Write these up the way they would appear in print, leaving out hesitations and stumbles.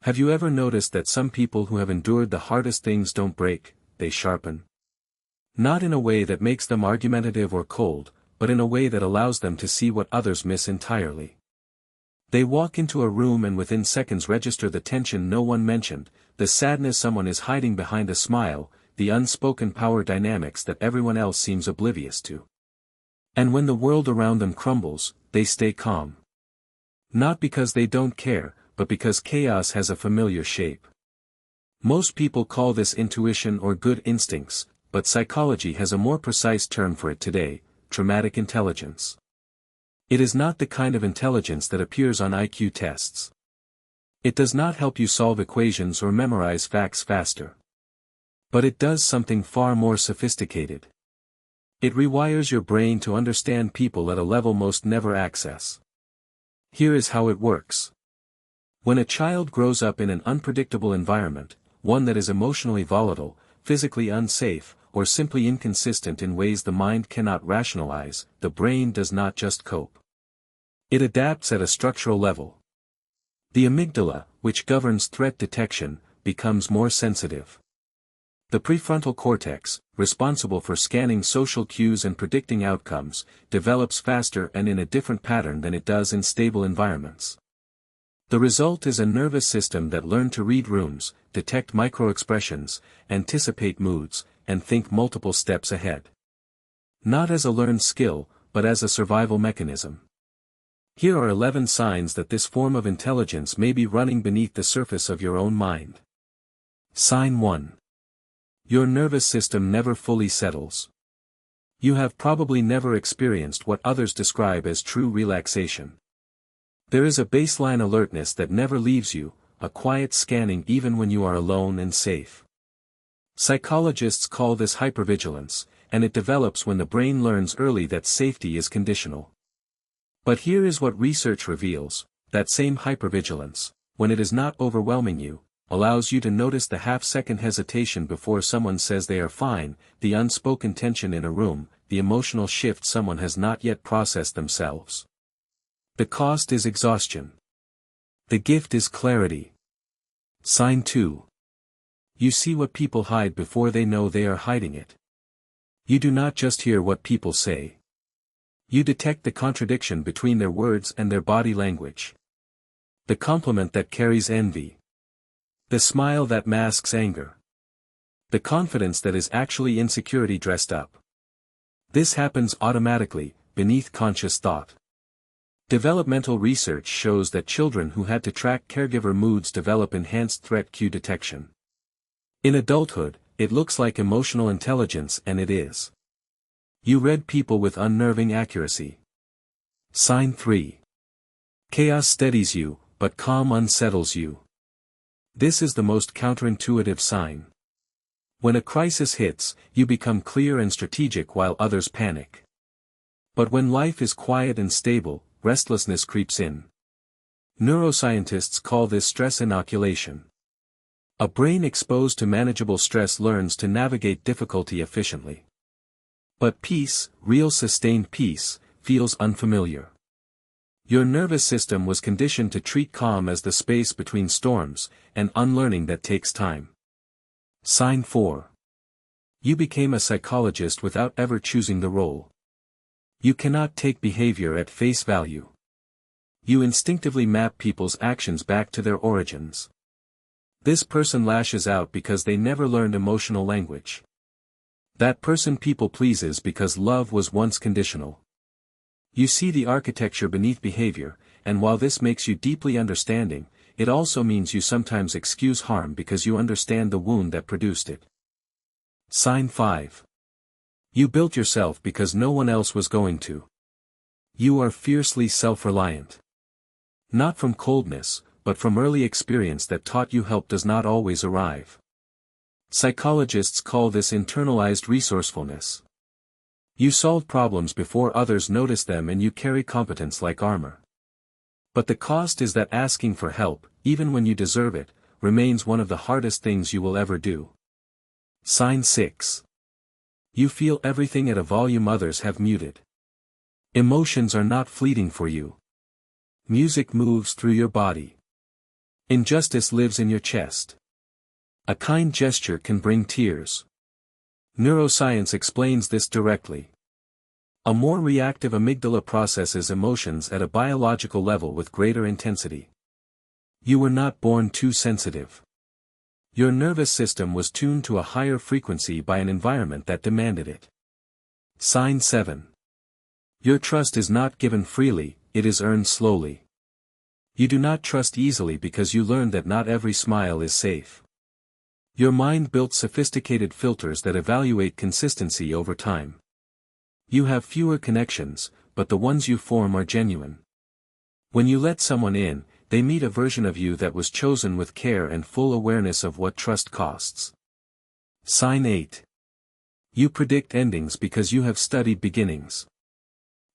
Have you ever noticed that some people who have endured the hardest things don't break, they sharpen? Not in a way that makes them argumentative or cold, but in a way that allows them to see what others miss entirely. They walk into a room and within seconds register the tension no one mentioned, the sadness someone is hiding behind a smile, the unspoken power dynamics that everyone else seems oblivious to. And when the world around them crumbles, they stay calm. Not because they don't care, but because chaos has a familiar shape. Most people call this intuition or good instincts, but psychology has a more precise term for it today: traumatic intelligence. It is not the kind of intelligence that appears on IQ tests. It does not help you solve equations or memorize facts faster. But it does something far more sophisticated. It rewires your brain to understand people at a level most never access. Here is how it works. When a child grows up in an unpredictable environment, one that is emotionally volatile, physically unsafe, or simply inconsistent in ways the mind cannot rationalize, the brain does not just cope. It adapts at a structural level. The amygdala, which governs threat detection, becomes more sensitive. The prefrontal cortex, responsible for scanning social cues and predicting outcomes, develops faster and in a different pattern than it does in stable environments. The result is a nervous system that learned to read rooms, detect microexpressions, anticipate moods, and think multiple steps ahead. Not as a learned skill, but as a survival mechanism. Here are 11 signs that this form of intelligence may be running beneath the surface of your own mind. Sign 1. Your nervous system never fully settles. You have probably never experienced what others describe as true relaxation. There is a baseline alertness that never leaves you, a quiet scanning even when you are alone and safe. Psychologists call this hypervigilance, and it develops when the brain learns early that safety is conditional. But here is what research reveals: that same hypervigilance, when it is not overwhelming you, allows you to notice the half-second hesitation before someone says they are fine, the unspoken tension in a room, the emotional shift someone has not yet processed themselves. The cost is exhaustion. The gift is clarity. Sign 2. You see what people hide before they know they are hiding it. You do not just hear what people say. You detect the contradiction between their words and their body language. The compliment that carries envy. The smile that masks anger. The confidence that is actually insecurity dressed up. This happens automatically, beneath conscious thought. Developmental research shows that children who had to track caregiver moods develop enhanced threat cue detection. In adulthood, it looks like emotional intelligence, and it is. You read people with unnerving accuracy. Sign 3. Chaos steadies you, but calm unsettles you. This is the most counterintuitive sign. When a crisis hits, you become clear and strategic while others panic. But when life is quiet and stable, restlessness creeps in. Neuroscientists call this stress inoculation. A brain exposed to manageable stress learns to navigate difficulty efficiently. But peace, real sustained peace, feels unfamiliar. Your nervous system was conditioned to treat calm as the space between storms, and unlearning that takes time. Sign 4. You became a psychologist without ever choosing the role. You cannot take behavior at face value. You instinctively map people's actions back to their origins. This person lashes out because they never learned emotional language. That person people pleases because love was once conditional. You see the architecture beneath behavior, and while this makes you deeply understanding, it also means you sometimes excuse harm because you understand the wound that produced it. Sign 5. You built yourself because no one else was going to. You are fiercely self-reliant. Not from coldness, but from early experience that taught you help does not always arrive. Psychologists call this internalized resourcefulness. You solve problems before others notice them, and you carry competence like armor. But the cost is that asking for help, even when you deserve it, remains one of the hardest things you will ever do. Sign 6. You feel everything at a volume others have muted. Emotions are not fleeting for you. Music moves through your body. Injustice lives in your chest. A kind gesture can bring tears. Neuroscience explains this directly. A more reactive amygdala processes emotions at a biological level with greater intensity. You were not born too sensitive. Your nervous system was tuned to a higher frequency by an environment that demanded it. Sign 7. Your trust is not given freely, it is earned slowly. You do not trust easily because you learned that not every smile is safe. Your mind built sophisticated filters that evaluate consistency over time. You have fewer connections, but the ones you form are genuine. When you let someone in, they meet a version of you that was chosen with care and full awareness of what trust costs. Sign 8. You predict endings because you have studied beginnings.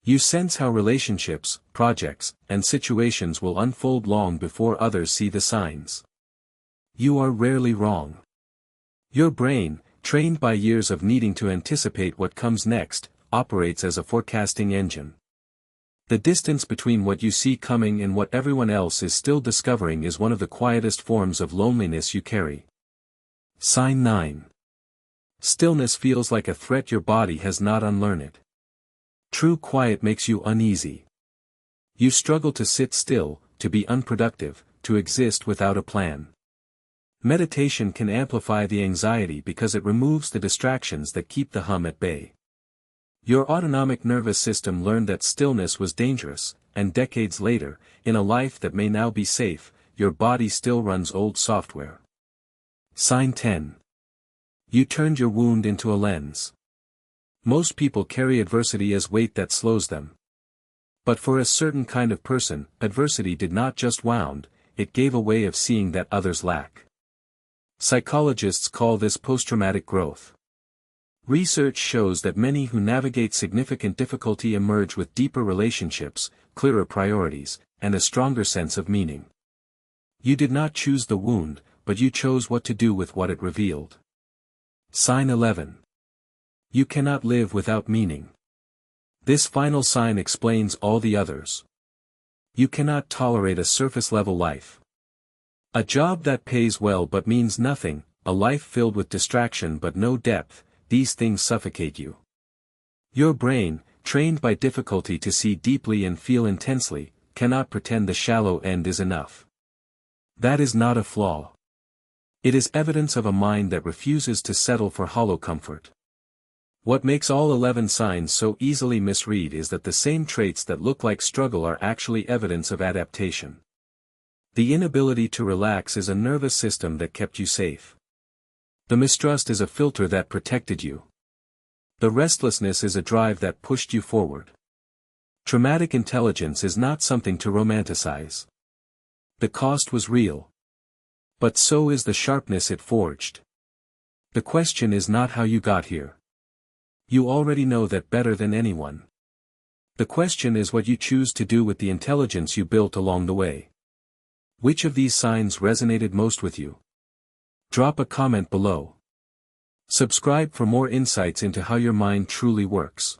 You sense how relationships, projects, and situations will unfold long before others see the signs. You are rarely wrong. Your brain, trained by years of needing to anticipate what comes next, operates as a forecasting engine. The distance between what you see coming and what everyone else is still discovering is one of the quietest forms of loneliness you carry. Sign 9. Stillness feels like a threat your body has not unlearned. True quiet makes you uneasy. You struggle to sit still, to be unproductive, to exist without a plan. Meditation can amplify the anxiety because it removes the distractions that keep the hum at bay. Your autonomic nervous system learned that stillness was dangerous, and decades later, in a life that may now be safe, your body still runs old software. Sign 10. You turned your wound into a lens. Most people carry adversity as weight that slows them. But for a certain kind of person, adversity did not just wound, it gave a way of seeing that others lack. Psychologists call this post-traumatic growth. Research shows that many who navigate significant difficulty emerge with deeper relationships, clearer priorities, and a stronger sense of meaning. You did not choose the wound, but you chose what to do with what it revealed. Sign 11. You cannot live without meaning. This final sign explains all the others. You cannot tolerate a surface-level life. A job that pays well but means nothing, a life filled with distraction but no depth, these things suffocate you. Your brain, trained by difficulty to see deeply and feel intensely, cannot pretend the shallow end is enough. That is not a flaw. It is evidence of a mind that refuses to settle for hollow comfort. What makes all 11 signs so easily misread is that the same traits that look like struggle are actually evidence of adaptation. The inability to relax is a nervous system that kept you safe. The mistrust is a filter that protected you. The restlessness is a drive that pushed you forward. Traumatic intelligence is not something to romanticize. The cost was real. But so is the sharpness it forged. The question is not how you got here. You already know that better than anyone. The question is what you choose to do with the intelligence you built along the way. Which of these signs resonated most with you? Drop a comment below. Subscribe for more insights into how your mind truly works.